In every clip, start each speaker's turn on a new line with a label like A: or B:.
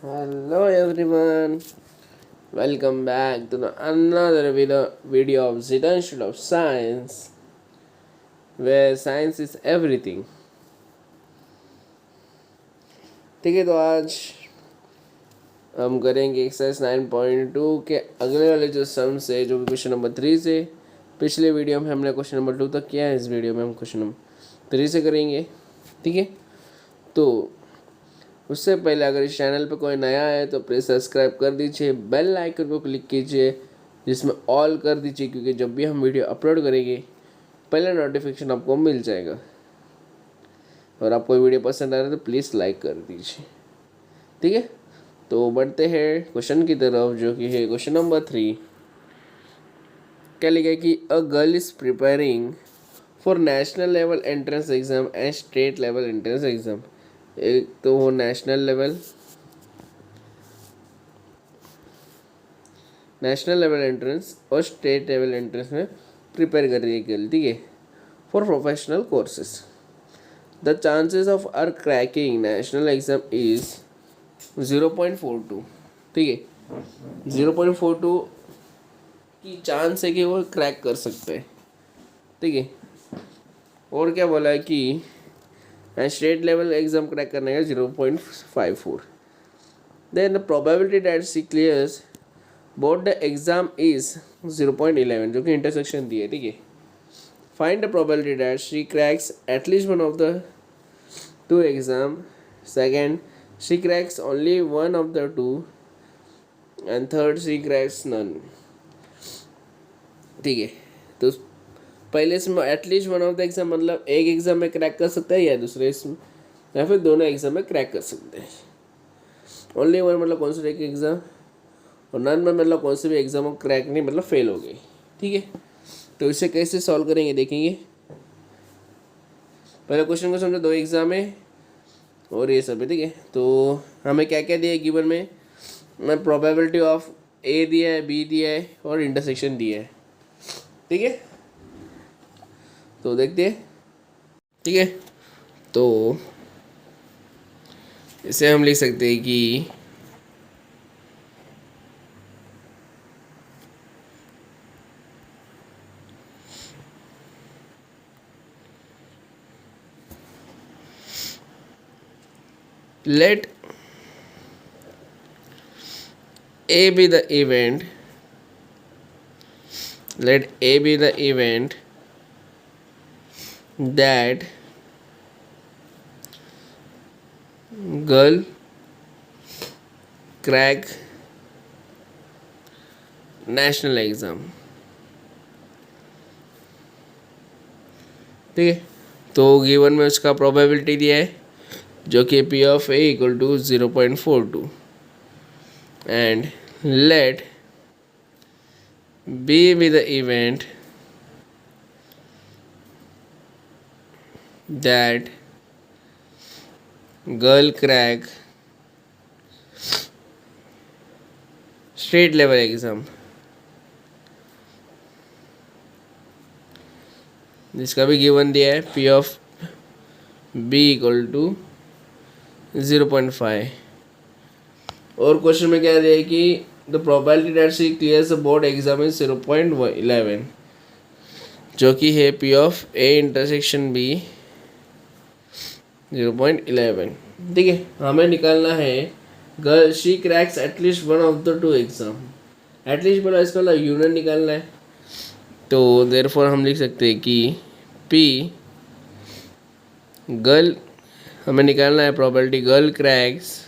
A: Hello everyone, welcome back to another video of Zidane Institute of Science, where science is everything. ठीक है, तो आज हम करेंगे एक्सरसाइज 9.2 के अगले वाले जो सम्स है, जो कि क्वेश्चन नंबर 3 से। पिछले वीडियो में हमने क्वेश्चन नंबर 2 तक किया है, इस वीडियो में हम क्वेश्चन नंबर 3 से करेंगे। ठीक है, तो उससे पहले अगर इस चैनल पर कोई नया है तो प्लीज़ सब्सक्राइब कर दीजिए, बेल आइकन को क्लिक कीजिए, जिसमें ऑल कर दीजिए, क्योंकि जब भी हम वीडियो अपलोड करेंगे पहले नोटिफिकेशन आपको मिल जाएगा। और आपको वीडियो पसंद आ रहा है तो प्लीज़ लाइक कर दीजिए। ठीक है, तो बढ़ते हैं क्वेश्चन की तरफ, जो कि है क्वेश्चन नंबर 3। क्या लिखा है कि a girl is preparing for national level entrance exam and state level entrance exam. एक तो वो नेशनल लेवल एंट्रेंस और स्टेट लेवल एंट्रेंस में प्रिपेयर कर रही है गर्ल। ठीक है, for professional courses. The chances of her cracking national exam is 0.42। ठीक है, 0.42 की चांस है कि वो क्रैक कर सकते हैं। ठीक है, और क्या बोला है कि स्टेट लेवल एग्जाम क्रैक करने का 0.54। Then the probability that she clears board the exam is 0.11, जो कि इंटरसेक्शन दी है। ठीक है, find the probability that she cracks at least one of the two exam. Second, she cracks only one of the two. And third, she cracks none. ठीक है, तो पहले इसमें at least one of the exam मतलब एक एग्जाम में crack कर सकता है, या दूसरे इसमें, या फिर दोनों एग्जाम में क्रैक कर सकते हैं। ओनली वन मतलब कौन सा एक एग्जाम, और नन में मतलब कौन से भी एग्जाम क्रैक नहीं मतलब फेल हो गई। ठीक है, तो इसे कैसे सॉल्व करेंगे देखेंगे। पहले क्वेश्चन को समझो, दो एग्जाम है और ये सब है। ठीक है, तो हमें क्या क्या दिया है गिवन में, मैं प्रोबेबिलिटी ऑफ ए दिया है, बी दिया है और इंटरसेक्शन दिया है। ठीक है, तो देखते हैं। ठीक है, तो इसे हम लिख सकते हैं कि let A be the event, let A be the event that girl crack national exam। ठीक है, तो गिवन में उसका प्रोबेबिलिटी दिया है, जो कि P of A equal to 0.42। And let B be the event that girl crack state level exam, जिसका भी गिवन दिया है P of B equal to 0.5। और क्वेश्चन में क्या दिया है कि the probability that she clears the board exam is 0.11, जो कि है P of A intersection B 0.11। ठीक है, हमें निकालना है girl she cracks at least one of the two exam. At least बोला, इसका मतलब यूनियन निकालना है, तो देयरफॉर हम लिख सकते हैं कि पी गर्ल, हमें निकालना है probability girl cracks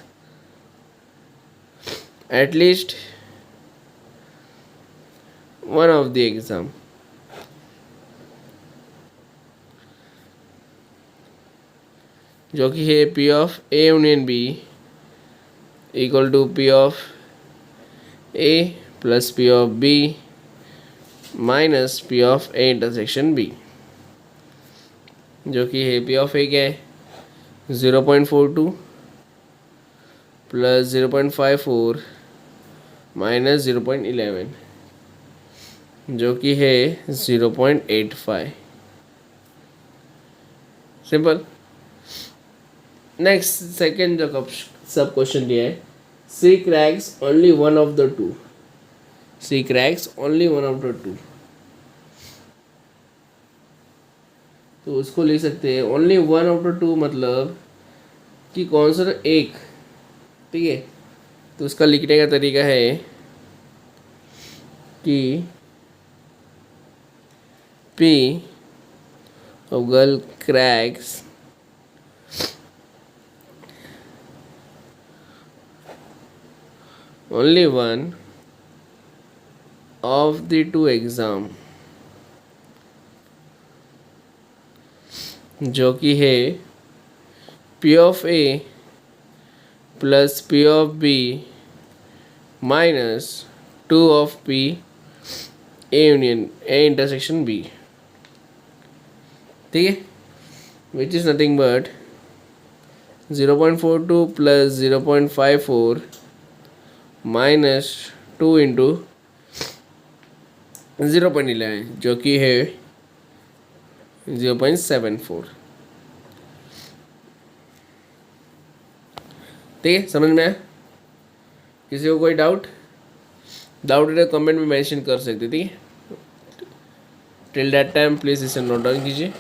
A: at least one of the exam, जो कि है P of A union B equal to P of A plus P of B minus P of A intersection B, जो कि है पी ऑफ ए क्या है 0.42 प्लस 0.54 माइनस 0.11, जो कि है 0.85। सिंपल। नेक्स्ट सेकेंड जो सब क्वेश्चन दिया है, she cracks only one of the two, she cracks only one of the two, तो उसको लिख सकते हैं only one of the two, मतलब कि कौन सा एक, ठीक है। तो उसका लिखने का तरीका है कि P of girl cracks only one of the two exam, जो कि है P of A plus P of B minus two of P A union A intersection B, ठीक है। Which is nothing but 0.42 plus 0.54 minus 2 into 0.11, जो कि है 0.74, ठीक है। समझ में आया? किसी को कोई डाउट है कमेंट में मेंशन कर सकते, ठीक है। टिल दैट टाइम प्लीज़ इसे नोट डाउन कीजिए।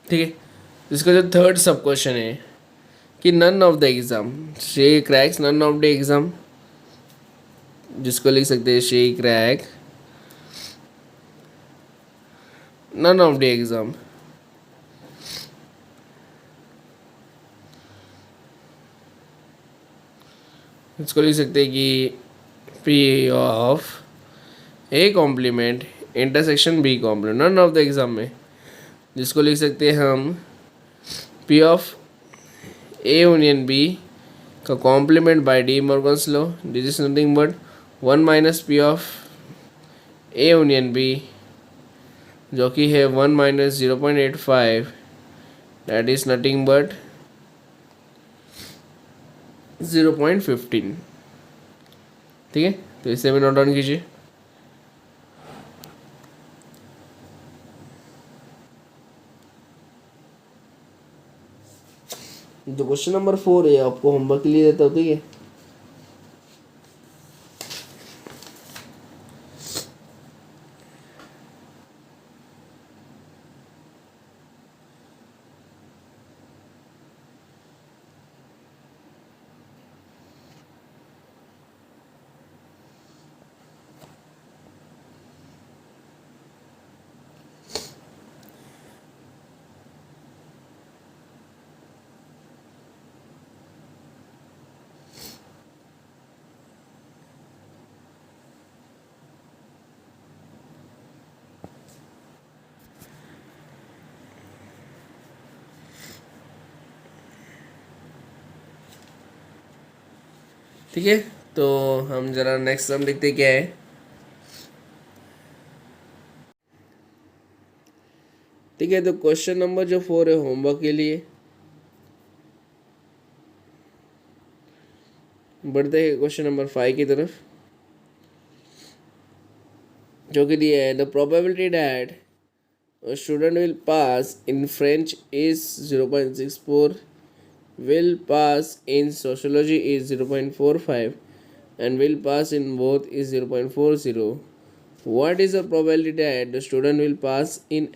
A: ठीक है। इसका जो थर्ड सब क्वेश्चन है कि none of the exam she cracks none of the exam, जिसको लिख सकते हैं she crack none of the exam, इसको लिख सकते हैं कि P of A complement intersection B complement none of the exam में, जिसको लिख सकते हैं हम P of A union B का complement by De Morgan's law, this is nothing but 1 minus P of A union B, जो कि है 1 minus 0.85, that is nothing but 0.15, ठीक है। तो इसे भी नोट डाउन कीजिए। तो क्वेश्चन नंबर 4 है, आपको होमवर्क के लिए देता हूँ, ठीक है। ठीक है, तो हम ज़रा नेक्स्ट सम देखते क्या है। ठीक है, तो क्वेश्चन नंबर जो 4 है होमवर्क के लिए। बढ़ते हैं क्वेश्चन नंबर 5 की तरफ, जो कि दिया है the probability that a student will pass in French is 0.64, will pass in sociology is 0.45, and will pass in both is 0.40. What is the probability that the student will pass in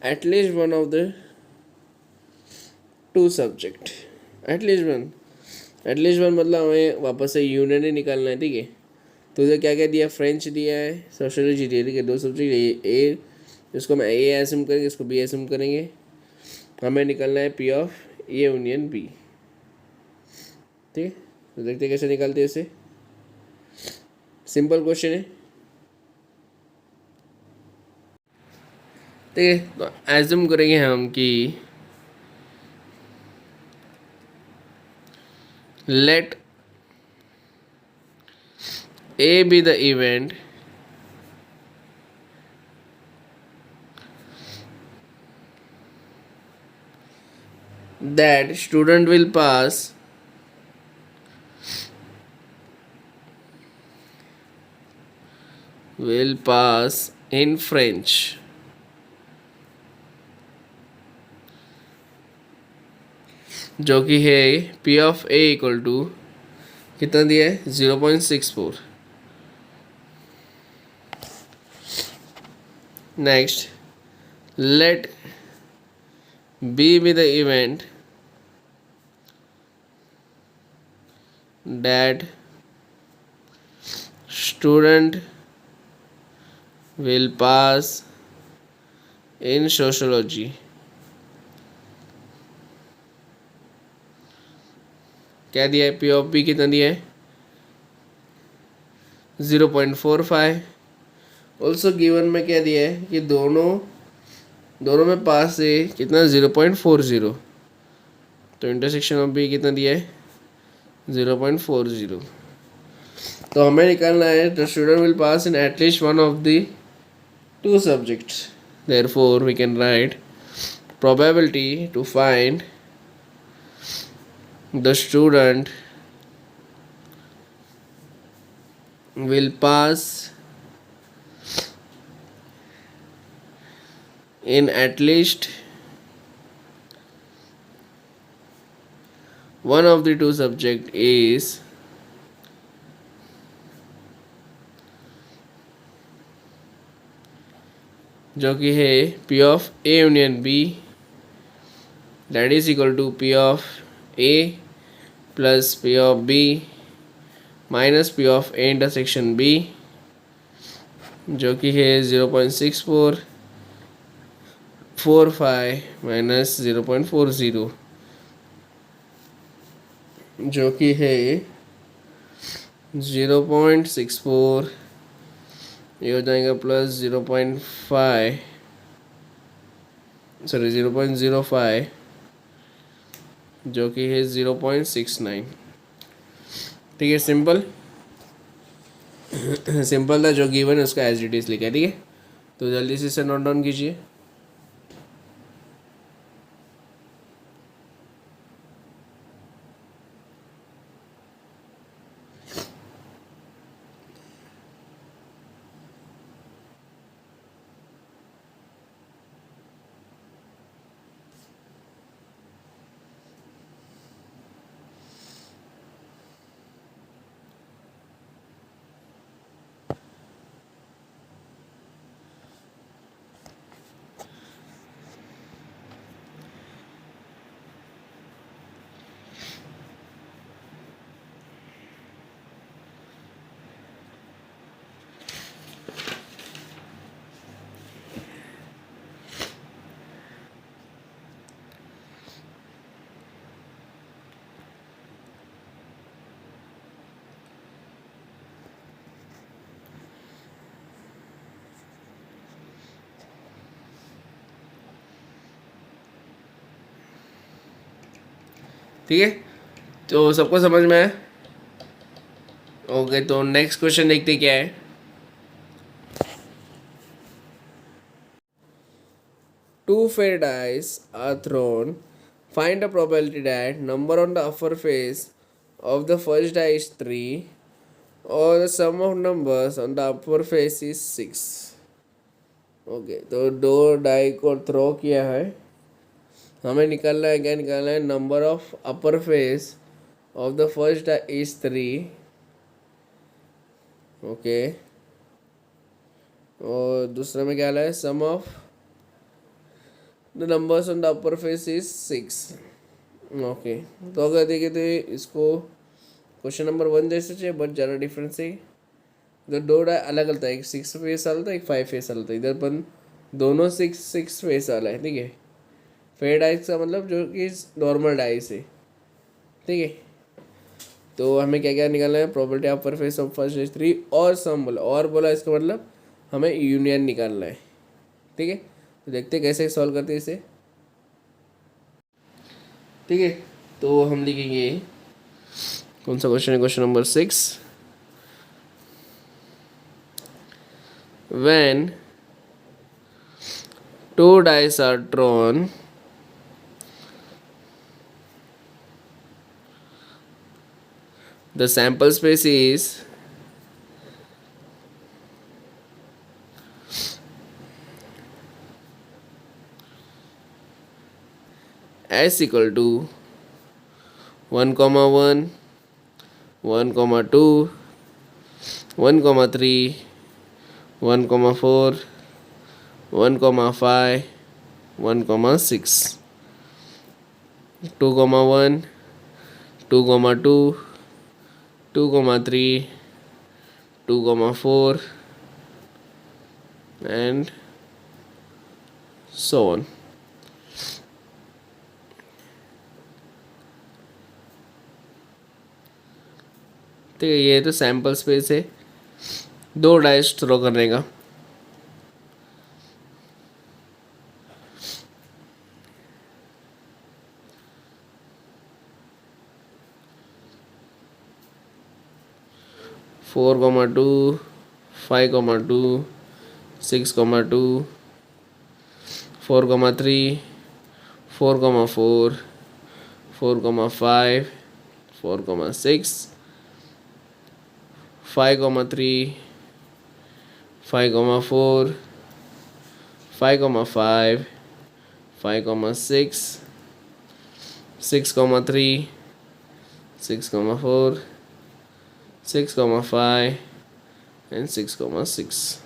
A: at least one of the two subject? At least one मतलब हमें वापस से union ही निकालना है। ठीक है, तो उधर क्या क्या दिया, फ्रेंच दिया है, सोशोलॉजी दिया है। ठीक है, दो सब्जेक्ट ए, इसको मैं ए एसम करेंगे, इसको बी एसम करेंगे। हमें निकालना है P of A union B. ठीक है, तो देखते हैं कैसे निकालते हैं इसे। सिंपल क्वेश्चन है। ठीक है, तो एज्यूम करेंगे हम कि let A be the event that student will pass in French, जो कि है P of A equal to कितना दिया है 0.64। Next, let B be the event that student will pass in sociology, क्या दिया है, पी ऑफ बी कितना दिया है 0.45। ऑल्सो गिवन में क्या दिया है कि दोनों में पास है कितना 0.40, तो इंटरसेक्शन ऑफ बी कितना दिया है 0.40। तो हमें निकालना है the student will pass in at least one of the two subjects. Therefore, we can write probability to find the student will pass in at least one of the two subject is जो कि है P of A union B, that is equal to P of A plus P of B minus P of A intersection B, जो कि है 0.6445 minus 0.40, जो कि है 0.64, ये हो जाएगा प्लस 0.05, जो कि है 0.69। ठीक है, सिंपल सिंपल था, जो गिवन है उसका एज इट इज लिखा है। ठीक है, तो जल्दी से इसे नोट डाउन कीजिए। ठीक है, तो सबको समझ में आया। ओके, तो नेक्स्ट क्वेश्चन देखते क्या है। Two fair dice are thrown. Find the probability that number on the upper face of the first die is 3 or the sum of numbers on the upper face is 6. Okay, तो दो die को throw किया है, हमें निकालना है, क्या निकालना है, number of upper face of the first die is 3। Okay, और दूसरा में क्या है, sum of the numbers on the upper face is 6। Okay, तो अगर देखें तो इसको क्वेश्चन नंबर 1 जैसे चाहिए, बट ज़्यादा डिफरेंस है। इधर दो डाई अलग अलग था, एक 6 फेस वाला था, एक 5 फेस वाला था। इधर पर दोनों 6 फेस वाला है, ठीक है। फेयर डाइस का मतलब जो कि नॉर्मल डाइस है, ठीक है। तो हमें क्या क्या निकालना है, probability upper face of first is 3 और सम बोला, और बोला इसका मतलब हमें यूनियन निकालना है, ठीक है। तो देखते कैसे सॉल्व करते हैं इसे, ठीक है। तो हम लिखेंगे, कौन सा क्वेश्चन है, question number 6। When two dice are drawn, the sample space is s equal to 1, 1, 1, 2, 1, 3, 1, 4, 1, 5, 1, 6, 2, 1, 2, 2, 2, 3, 2, 4, and so on. ठीक है, ये तो सैम्पल स्पेस है दो डाइस थ्रो करने का। Four 2, 5, 2, 6, 2, 4, 3, 4, 4, 4, 5, 4, 6, 5, 3, 5, 4, 5, 5, 5, 6, 6, 3, 6, 4, 6, 5, and 6, 6।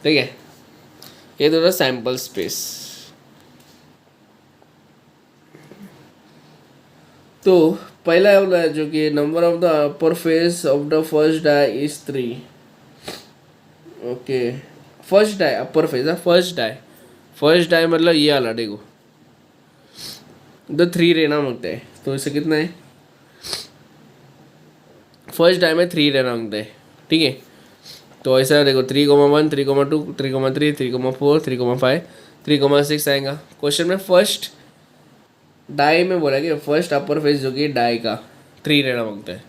A: ठीक है, ये दोनों सैम्पल स्पेस। तो पहला वाला है जो कि number of the upper face of the first die is 3। Okay, first die upper face है, फर्स्ट डाई मतलब ये वाला, देखो द 3 रहना मांगता है, तो इसे कितना है, फर्स्ट डाई में 3 रहना मांगता है, ठीक है। तो ऐसा देखो 3, 1, 3, 2, 3, 3, 4, 3, 5, 3, 6 आएगा। क्वेश्चन में फर्स्ट डाई में बोला कि फर्स्ट अपर फेस जो कि डाई का 3 रहना मांगता है।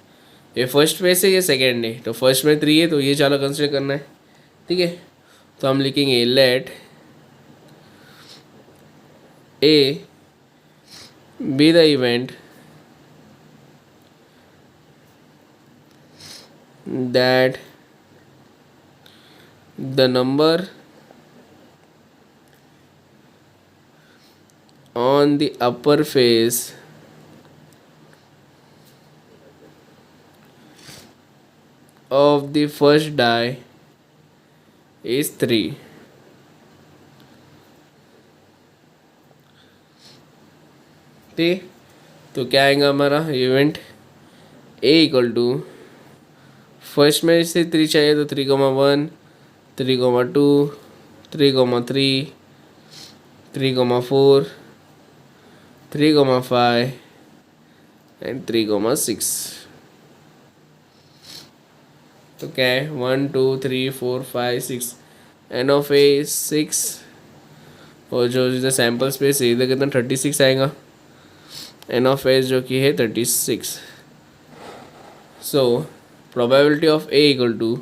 A: ये फर्स्ट फेस है, ये सेकेंड है, तो फर्स्ट में 3 है, तो ये चालो कंसिडर करना है, ठीक है। तो हम लिखेंगे let A be the event that the number on the upper face of the first die is 3। ठीक, तो क्या आएगा हमारा event A equal to, first में से 3 चाहिए तो 3, 1, 3, 2, 3, 3, 3, 4, 3, 5, and 3, 6। तो क्या है, 1, 2, 3, 4, 5, 6, एन ऑफ ए 6, और जो इधर सैम्पल स्पेस है इधर कितना 36 आएगा, एन ऑफ एस जो कि है 36। So probability of A equal to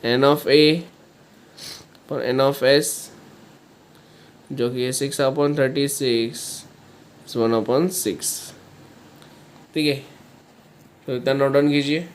A: N of A और एन ऑफ एस, जो कि है 6/36 1/6। ठीक है, तो इतना नोट डाउन कीजिए।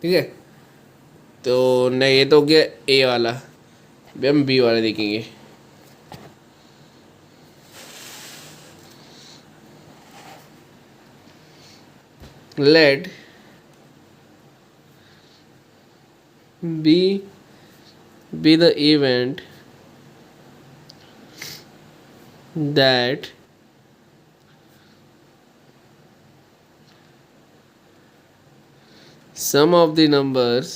A: ठीक है, तो नहीं, ये तो हो गया ए वाला। अभी हम बी वाला देखेंगे। Let B be the event that sum of the numbers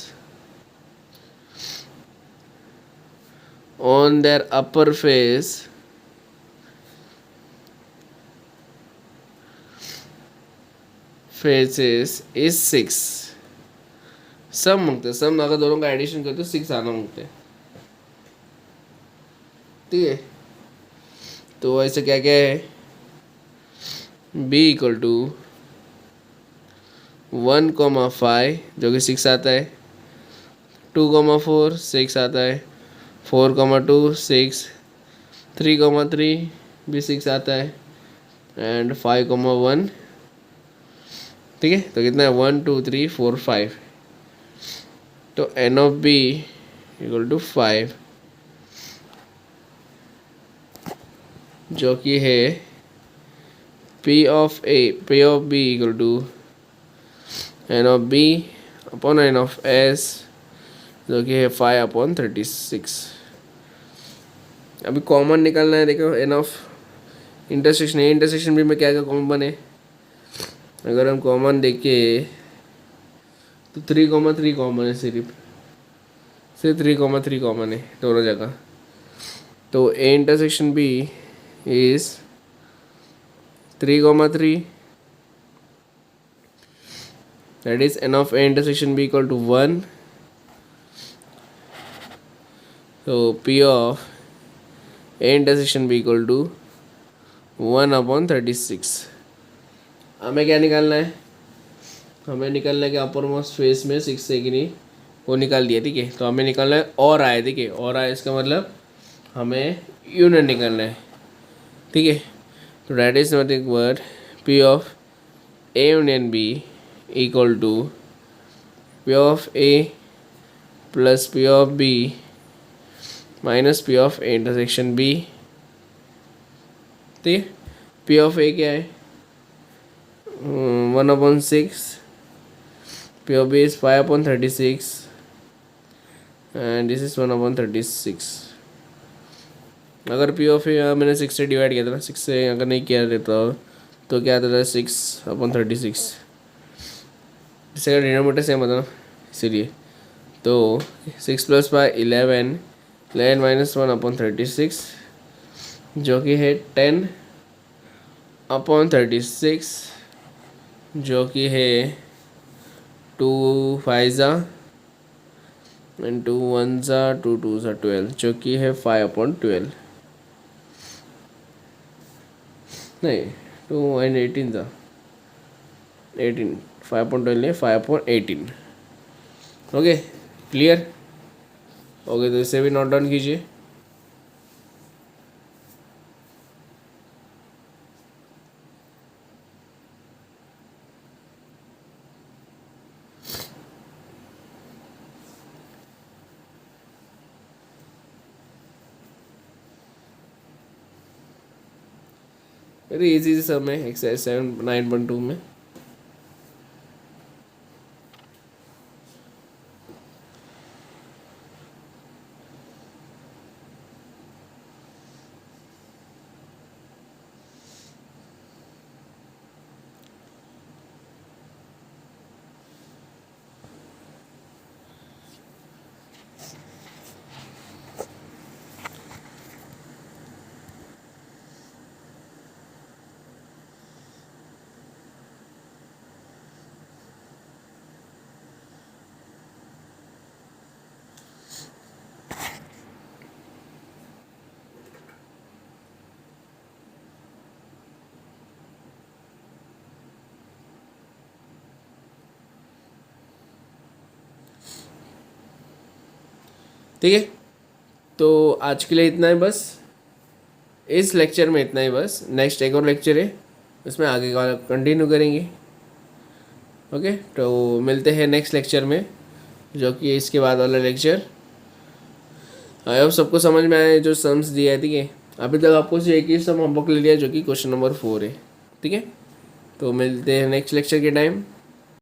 A: on their upper faces is 6। सम मांगते हैं, सम अगर दोनों का एडिशन करते तो 6 आना मांगते हैं। ठीक है, तो ऐसे क्या क्या है, b इक्वल टू 1,5 जो कि 6 आता है, 2,4 6 आता है, 4,2 6, 3,3 भी 6 आता है, एंड 5,1। ठीक है, तो कितना है 1 2 3 4 5। तो N of B equal to 5, जो कि है P of B equal to N of B upon N of S, जो कि है 5/36। अभी कॉमन निकालना है। देखो एन ऑफ इंटरसेक्शन, ये इंटरसेक्शन भी में क्या क्या कॉमन है। अगर हम कॉमन देखें तो 3,3 कॉमन है, सिर्फ 3,3 कॉमन है दोनों जगह। तो A intersection B is 3,3, that is n of a intersection b equal to 1। so p of a intersection b equal to 1/36। हमें क्या निकालना है, हमें निकालना है कि अपर मोस्ट फेस में 6 है कि नहीं, वो निकाल दिया। ठीक है, तो हमें निकालना है और आए। ठीक है, और आए इसका मतलब हमें यूनियन निकालना है। ठीक है, तो that is nothing but p of a union b equal to p of a plus p of b minus p of a intersection b। ठीक है, p ऑफ a क्या है 1/6, p of b is 5/36 and this is 1/36। अगर p of a मैंने 6 से divide किया था ना, 6 से अगर नहीं किया रहता तो क्या आता था 6/36, इसका डिनोमीटर सेम होता ना इसीलिए। तो 6 + 5 11, 11 - 1/36 जो कि है 10/36 जो कि है 2 5 एंड 2 1 2 2 12 जो कि है 5/12। नहीं 2 एंड 18 18, 5/12 नहीं 5/18। Okay clear. ओके तो इसे भी नोट डाउन कीजिए। वेरी इजी से सब में एक्सरसाइज 7 9.2 में। ठीक है तो आज के लिए इतना है बस, इस लेक्चर में इतना ही बस। नेक्स्ट एक और लेक्चर है उसमें आगे का कंटिन्यू करेंगे। ओके तो मिलते हैं नेक्स्ट लेक्चर में जो कि इसके बाद वाला लेक्चर। आई होप सबको समझ में आए जो सम्स दिया है। ठीक है अभी तक आपको सिर्फ एक ही सम होमवर्क ले लिया जो कि क्वेश्चन नंबर 4 है। ठीक है तो मिलते हैं नेक्स्ट लेक्चर के टाइम।